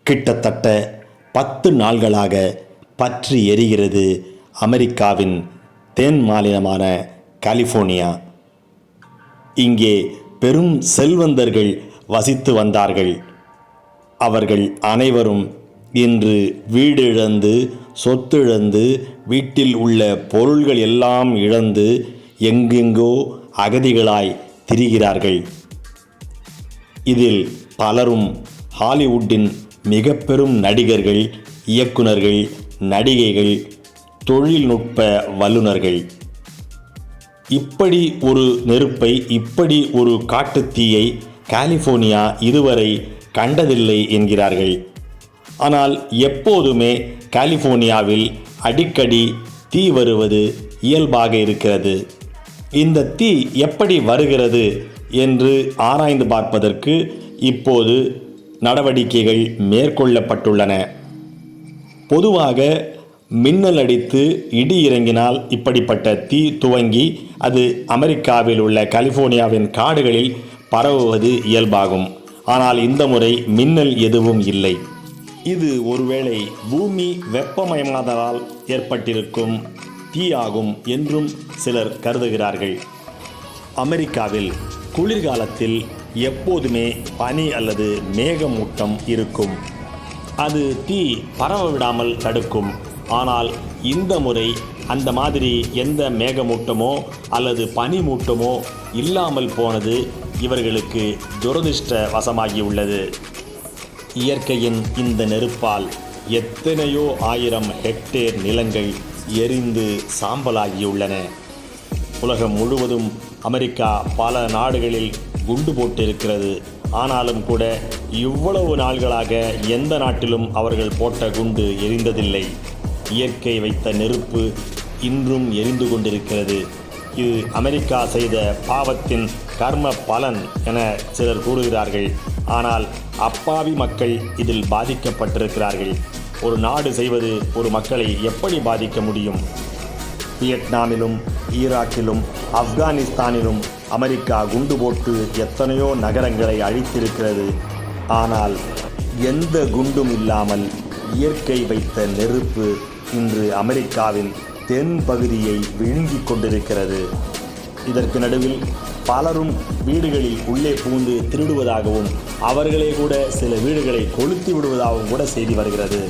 கிட்டத்தட்ட 10 நாள்களாக பற்றி எரிகிறது அமெரிக்காவின் தென் மாநிலமான கலிஃபோர்னியா. இங்கே பெரும் செல்வந்தர்கள் வசித்து வந்தார்கள். அவர்கள் அனைவரும் இன்று வீடு இழந்து, சொத்து இழந்து, வீட்டில் உள்ள பொருள்கள் எல்லாம் இழந்து எங்கெங்கோ அகதிகளாய் திரிகிறார்கள். இதில் பலரும் ஹாலிவுட்டின் மிக பெரும் நடிகர்கள், இயக்குனர்கள், நடிகைகள், தொழில்நுட்ப வல்லுநர்கள். இப்படி ஒரு நெருப்பை, இப்படி ஒரு காட்டுத்தீயை கலிஃபோர்னியா இதுவரை கண்டதில்லை என்கிறார்கள். ஆனால் எப்போதுமே கலிஃபோர்னியாவில் அடிக்கடி தீ வருவது இயல்பாக இருக்கிறது. இந்த தீ எப்படி வருகிறது என்று ஆராய்ந்து பார்ப்பதற்கு இப்போது நடவடிக்கைகள் மேற்கொள்ளப்பட்டுள்ளன. பொதுவாக மின்னல் அடித்து இடி இறங்கினால் இப்படிப்பட்ட தீ துவங்கி அது அமெரிக்காவில் உள்ள கலிஃபோர்னியாவின் காடுகளில் பரவுவது இயல்பாகும். ஆனால் இந்த முறை மின்னல் எதுவும் இல்லை. இது ஒருவேளை பூமி வெப்பமயமாதலால் ஏற்பட்டிருக்கும் தீயாகும் என்றும் சிலர் கருதுகிறார்கள். அமெரிக்காவில் குளிர்காலத்தில் எப்போதுமே பனி அல்லது மேகமூட்டம் இருக்கும். அது தீ பரவ விடாமல் தடுக்கும். ஆனால் இந்த முறை அந்த மாதிரி எந்த மேகமூட்டமோ அல்லது பனிமூட்டமோ இல்லாமல் போனது இவர்களுக்கு துரதிர்ஷ்ட வசமாகியுள்ளது. இயற்கையின் இந்த நெருப்பால் எத்தனையோ ஆயிரம் ஹெக்டேர் நிலங்கள் எரிந்து சாம்பலாகியுள்ளன. உலகம் முழுவதும் அமெரிக்கா பல நாடுகளில் குண்டு போட்டிருக்கிறது. ஆனாலும் கூட இவ்வளவு நாள்களாக எந்த நாட்டிலும் அவர்கள் போட்ட குண்டு எரிந்ததில்லை. இயற்கை வைத்த நெருப்பு இன்றும் எரிந்து கொண்டிருக்கிறது. இது அமெரிக்கா செய்த பாவத்தின் கர்ம பலன் என சிலர் கூறுகிறார்கள். ஆனால் அப்பாவி மக்கள் இதில் பாதிக்கப்பட்டிருக்கிறார்கள். ஒரு நாடு செய்வது ஒரு மக்களை எப்படி பாதிக்க முடியும்? வியட்நாமிலும், ஈராக்கிலும், ஆப்கானிஸ்தானிலும் அமெரிக்கா குண்டு போட்டு எத்தனையோ நகரங்களை அழித்திருக்கிறது. ஆனால் எந்த குண்டும் இல்லாமல் இயற்கை வைத்த நெருப்பு இன்று அமெரிக்காவின் தென் பகுதியை விழுங்கிக் கொண்டிருக்கிறது. இதற்கு நடுவில் பலரும் வீடுகளில் உள்ளே புகுந்து திருடுவதாகவும், அவர்களே கூட சில வீடுகளை கொளுத்தி விடுவதாகவும் கூட செய்தி வருகிறது.